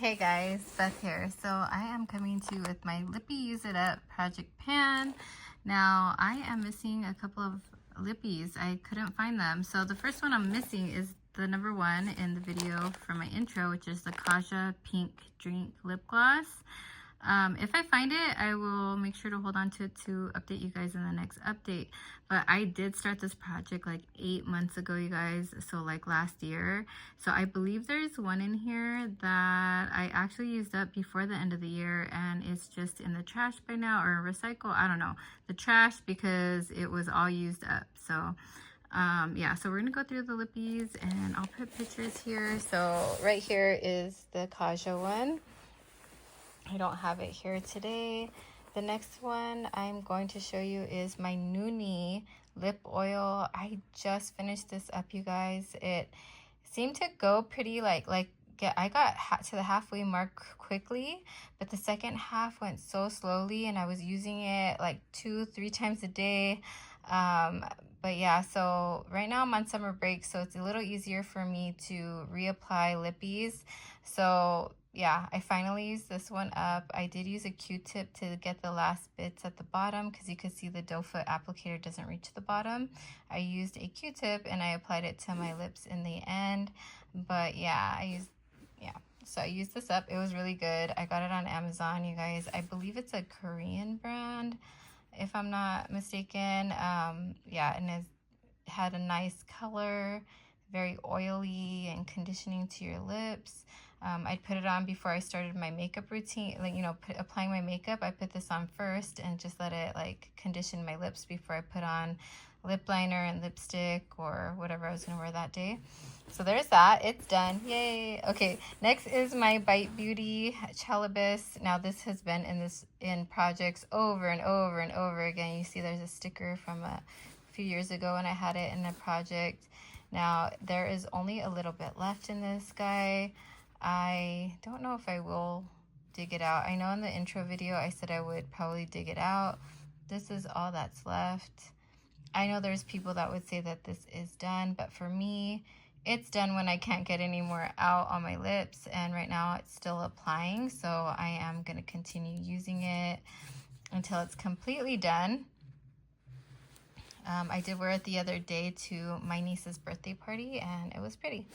Hey guys, Beth here. So I am coming to you with my LIPPIE Use It Up project pan. Now I am missing a couple of LIPPIEs. I couldn't find them. So the first one I'm missing is the number one in the video for my intro, which is the Kaja Pink Drink Lip Gloss. If I find it, I will make sure to hold on to it to update you guys in the next update. But I did start this project like 8 months ago, you guys, so like last year. So I believe there's one in here that I actually used up before the end of the year, and it's just in the trash by now, or recycle, I don't know, the trash, because it was all used up. So yeah, so we're gonna go through the lippies and I'll put pictures here. So right here is the Kaja one. I don't have it here today. The next one I'm going to show you is my Noonie lip oil. I just finished this up, you guys. It seemed to go pretty I got to the halfway mark quickly, but the second half went so slowly, and I was using it like 2-3 times a day. But yeah, so right now I'm on summer break, so it's a little easier for me to reapply lippies. So yeah, I finally used this one up. I did use a Q-tip to get the last bits at the bottom, because you could see the doe foot applicator doesn't reach the bottom. I used a Q-tip and I applied it to my lips in the end. But yeah, so I used this up. It was really good. I got it on Amazon, you guys. I believe it's a Korean brand, if I'm not mistaken. Yeah, and it had a nice color, very oily and conditioning to your lips. I'd put it on before I started my makeup routine, applying my makeup. I put this on first and just let it condition my lips before I put on lip liner and lipstick or whatever I was gonna wear that day. So there's that. It's done. Yay. Okay, next is my Bite Beauty Chalibus. Now this has been in projects over and over and over again. You see there's a sticker from a few years ago when I had it in a project. Now there is only a little bit left in this guy. I don't know if I will dig it out. I know in the intro video I said I would probably dig it out. This is all that's left. I know there's people that would say that this is done, but for me, it's done when I can't get any more out on my lips, and right now it's still applying, so I am going to continue using it until it's completely done. I did wear it the other day to my niece's birthday party, and it was pretty.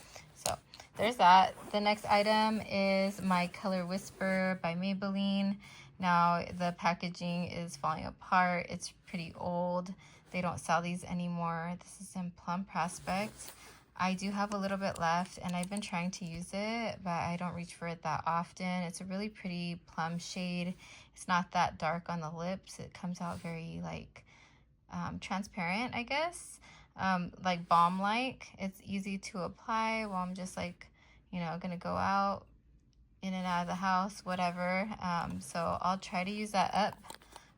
So there's that. The next item is my Color Whisper by Maybeline. Now the packaging is falling apart. It's pretty old. They don't sell these anymore. This is in Plum Prospect. I do have a little bit left, and I've been trying to use it, but I don't reach for it that often. It's a really pretty plum shade. It's not that dark on the lips. It comes out very transparent, I guess, like balm-like. It's easy to apply while I'm just gonna go out, in and out of the house, whatever. So I'll try to use that up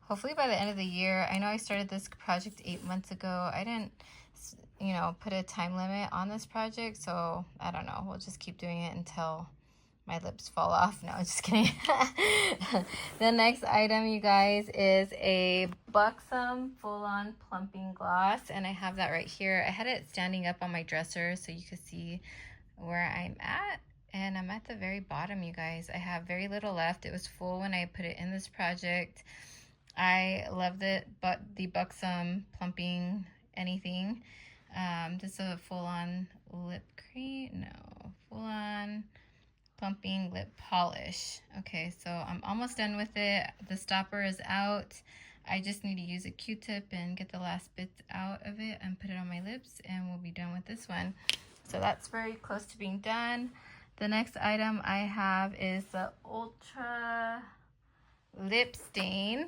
hopefully by the end of the year. I know I started this project 8 months ago. I didn't put a time limit on this project, so I don't know, we'll just keep doing it until my lips fall off. No, just kidding. The next item, you guys, is a Buxom full-on plumping gloss, and I have that right here. I had it standing up on my dresser so you could see where I'm at, and I'm at the very bottom, you guys. I have very little left. It was full when I put it in this project. I loved it, but the Buxom plumping anything. This is a full-on lip cream. No, full-on plumping lip polish. Okay, so I'm almost done with it. The stopper is out. I just need to use a Q-tip and get the last bits out of it and put it on my lips, and we'll be done with this one. So that's very close to being done. The next item I have is the Ultra Lip Stain.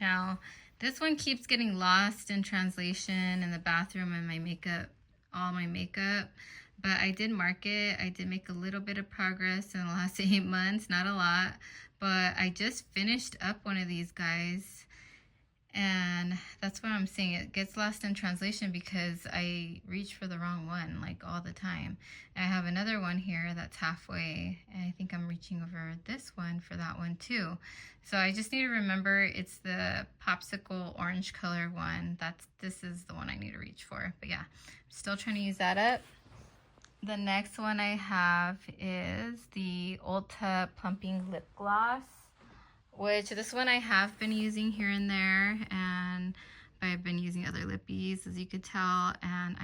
Now, this one keeps getting lost in translation in the bathroom and my makeup, all my makeup. But I did mark it. I did make a little bit of progress in the last 8 months, not a lot. But I just finished up one of these guys, and that's what I'm saying. It gets lost in translation because I reach for the wrong one all the time. And I have another one here that's halfway, and I think I'm reaching over this one for that one too. So I just need to remember it's the popsicle orange color one. This is the one I need to reach for. But yeah, I'm still trying to use that up. The next one I have is the Ulta Plumping Lip Gloss, which this one I have been using here and there, and I've been using other lippies, as you could tell, and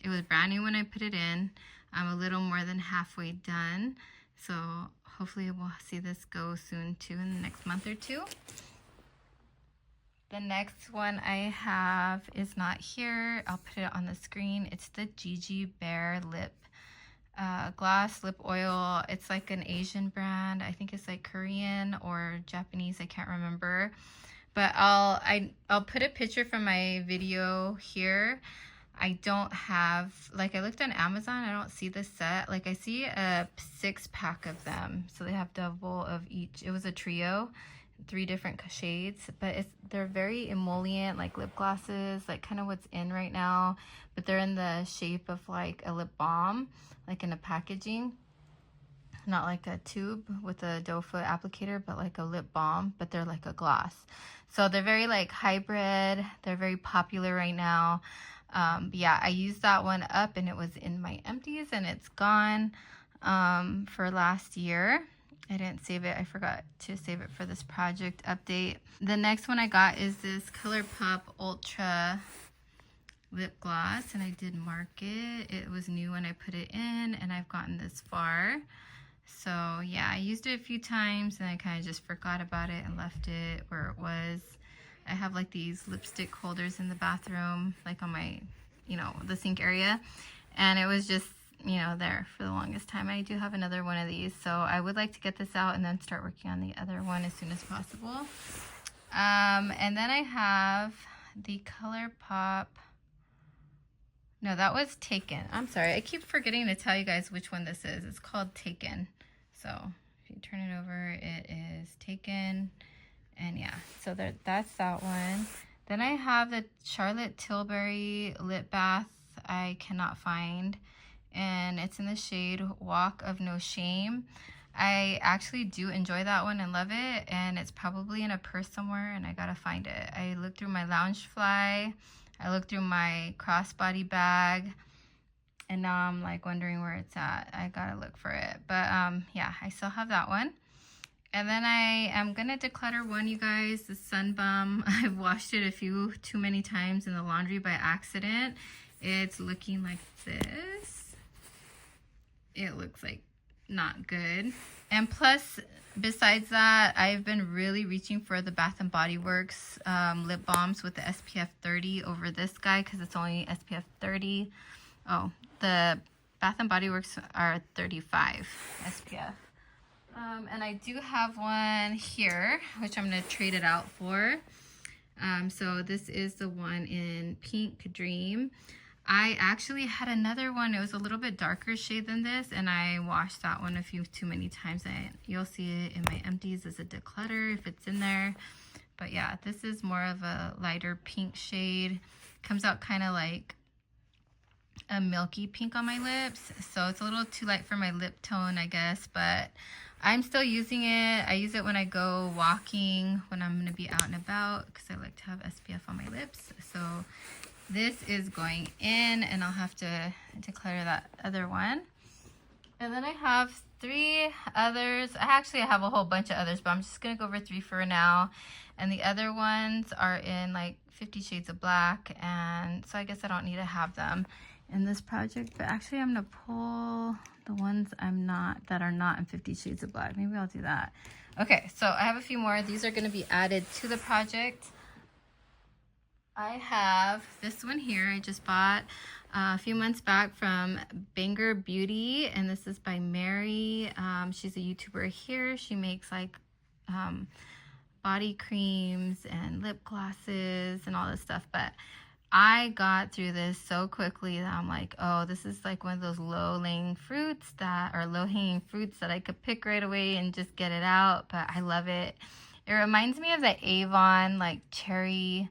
it was brand new when I put it in. I'm a little more than halfway done, so hopefully we'll see this go soon too, in the next month or two. The next one I have is not here. I'll put it on the screen. It's the GeGe Bear lip gloss lip oil. It's like an Asian brand. I think it's like Korean or Japanese. I can't remember. But I'll put a picture from my video here. I don't have, like, I looked on Amazon. I don't see the set. Like, I see a 6-pack of them. So they have double of each. It was a trio. 3 different shades, but they're very emollient, like lip glosses, like kind of what's in right now, but they're in the shape of like a lip balm, like in a packaging, not like a tube with a doe foot applicator, but like a lip balm, but they're like a gloss. So they're very like hybrid. They're very popular right now. Yeah, I used that one up and it was in my empties and it's gone for last year. I didn't save it. I forgot to save it for this project update. The next one I got is this Colourpop Ultra lip gloss, and I did mark it. It was new when I put it in, and I've gotten this far. So yeah, I used it a few times, and I kind of just forgot about it and left it where it was. I have like these lipstick holders in the bathroom, like on my, the sink area, and it was just there for the longest time. I do have another one of these, so I would like to get this out and then start working on the other one as soon as possible. And then I have the Colourpop. No, that was Taken. I'm sorry, I keep forgetting to tell you guys which one this is. It's called Taken. So if you turn it over, it is Taken. And yeah, so that's that one. Then I have the Charlotte Tilbury lip bath I cannot find, and it's in the shade Walk of No Shame. I actually do enjoy that one and love it, and it's probably in a purse somewhere, and I gotta find it. I looked through my Loungefly, I looked through my crossbody bag, and now I'm like wondering where it's at. I gotta look for it, but yeah, I still have that one. And then I am gonna declutter one, you guys, the Sun Bum. I've washed it too many times in the laundry by accident. It's looking like this. It looks like not good. And plus, besides that, I've been really reaching for the Bath and Body Works lip balms with the SPF 30 over this guy, because it's only SPF 30. Oh, the Bath and Body Works are 35 SPF. And I do have one here, which I'm going to trade it out for. So this is the one in Pink Dream. I actually had another one. It was a little bit darker shade than this, and I washed that one too many times. You'll see it in my empties as a declutter if it's in there. But yeah, this is more of a lighter pink shade. Comes out kind of like a milky pink on my lips, so it's a little too light for my lip tone, I guess, but I'm still using it. I use it when I go walking, when I'm going to be out and about, because I like to have SPF on my lips. So this is going in, and I'll have to declutter that other one. And then I have 3 others. I have a whole bunch of others, but I'm just going to go over 3 for now. And the other ones are in like 50 Shades of Black, and so I guess I don't need to have them in this project. But actually, I'm going to pull the ones that are not in 50 Shades of Black. Maybe I'll do that. Okay, so I have a few more. These are going to be added to the project. I have this one here I just bought a few months back from Banger Beauty, and this is by Mary. She's a YouTuber here. She makes like body creams and lip glosses and all this stuff, but I got through this so quickly that I'm like, oh, this is like one of those low-hanging fruits that I could pick right away and just get it out, but I love it. It reminds me of the Avon like cherry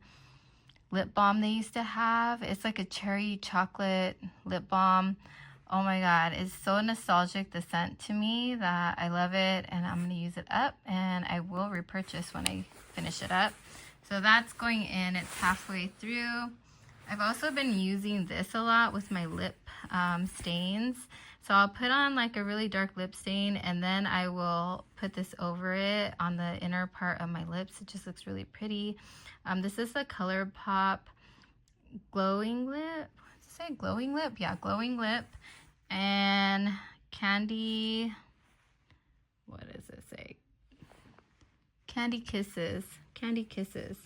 lip balm they used to have. It's like a cherry chocolate lip balm. Oh my god, it's so nostalgic, the scent, to me, that I love it, and I'm going to use it up, and I will repurchase when I finish it up. So that's going in. It's halfway through. I've also been using this a lot with my lip stains. So I'll put on like a really dark lip stain and then I will put this over it on the inner part of my lips. It just looks really pretty. This is the Colourpop Glowing Lip. What's it say? Glowing Lip? Yeah, Glowing Lip. And Candy, what does it say? Candy Kisses. Candy Kisses.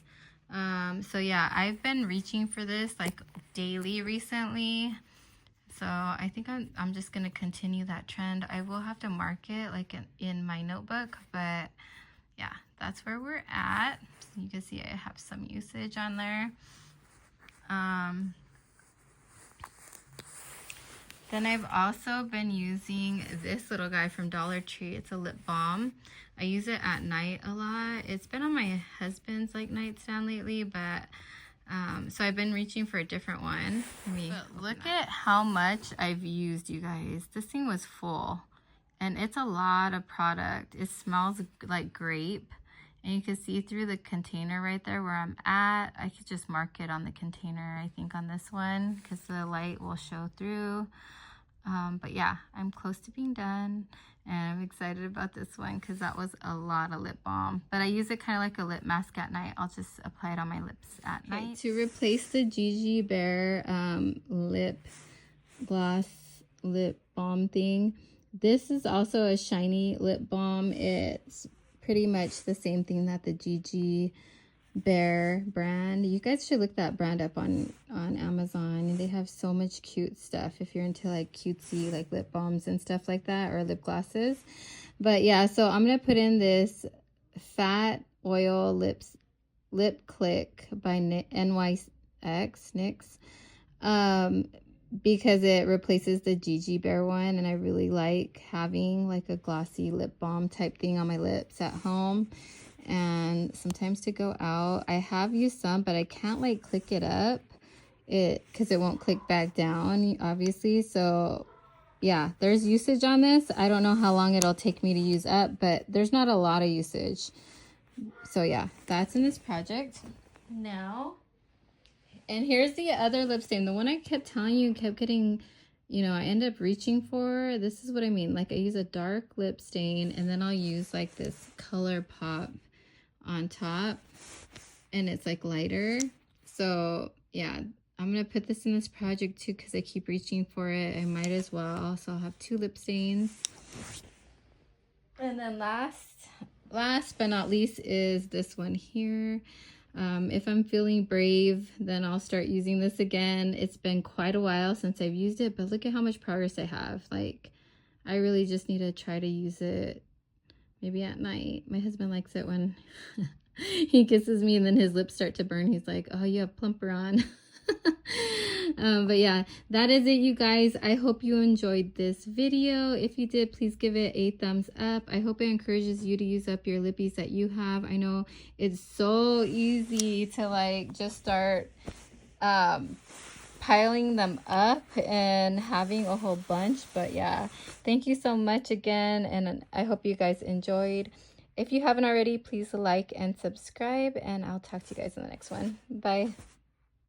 So yeah, I've been reaching for this like daily recently. So I think I'm just going to continue that trend. I will have to mark it like in my notebook, but yeah, that's where we're at. So you can see I have some usage on there. Then I've also been using this little guy from Dollar Tree. It's a lip balm. I use it at night a lot. It's been on my husband's like nightstand lately, but so I've been reaching for a different one. But look at how much I've used, you guys. This thing was full and it's a lot of product. It smells like grape and you can see through the container right there where I'm at. I could just mark it on the container, I think, on this one because the light will show through. But yeah, I'm close to being done and I'm excited about this one because that was a lot of lip balm. But I use it kind of like a lip mask at night. I'll just apply it on my lips at night. To replace the GeGe Bear lip gloss lip balm thing, this is also a shiny lip balm. It's pretty much the same thing that the GeGe Bear brand. You guys should look that brand up on Amazon. They have so much cute stuff if you're into like cutesy like lip balms and stuff like that, or lip glosses. But yeah, so I'm gonna put in this Fat Oil Lip Click by NYX because it replaces the GeGe Bear one, and I really like having like a glossy lip balm type thing on my lips at home and sometimes to go out. I have used some, but I can't like click it up because it won't click back down, obviously. So yeah, there's usage on this. I don't know how long it'll take me to use up, but there's not a lot of usage. So yeah, that's in this project now. And here's the other lip stain, the one I kept telling you kept getting, you know, I end up reaching for. This is what I mean. Like I use a dark lip stain and then I'll use like this Colourpop on top and it's like lighter. So yeah, I'm gonna put this in this project too because I keep reaching for it. I might as well. So I'll have 2 lip stains. And then last but not least is this one here. If I'm feeling brave, then I'll start using this again. It's been quite a while since I've used it, but look at how much progress I have. Like, I really just need to try to use it maybe at night. My husband likes it when he kisses me and then his lips start to burn. He's like, oh, you have plumper on. But yeah, that is it, you guys. I hope you enjoyed this video. If you did, please give it a thumbs up. I hope it encourages you to use up your lippies that you have. I know it's so easy to like just start piling them up and having a whole bunch, but yeah, thank you so much again, and I hope you guys enjoyed. If you haven't already, please like and subscribe, and I'll talk to you guys in the next one. Bye.